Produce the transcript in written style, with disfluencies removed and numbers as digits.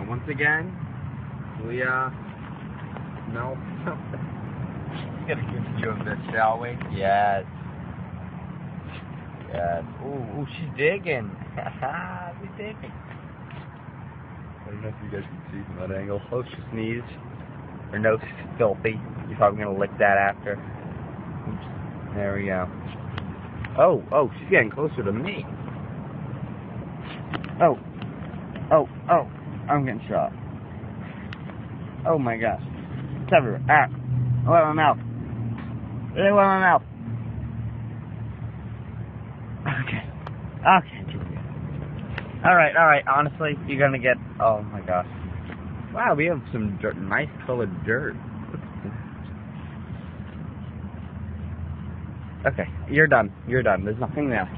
Once again, we, smell something. Let's get a good view of this, shall we? Yes. Yes. Ooh, she's digging. She's digging. I don't know if you guys can see from that angle. Oh, she sneezed. Her nose is filthy. You're probably going to lick that after. Oops. There we go. Oh, she's getting closer to me. Oh, I'm getting shot. Oh my gosh. It's everywhere. Ah, what in my mouth? What in my mouth? Okay, Julia. Alright, honestly, you're gonna get, oh my gosh. Wow, we have some dirt, nice colored dirt. Okay, you're done. There's nothing there.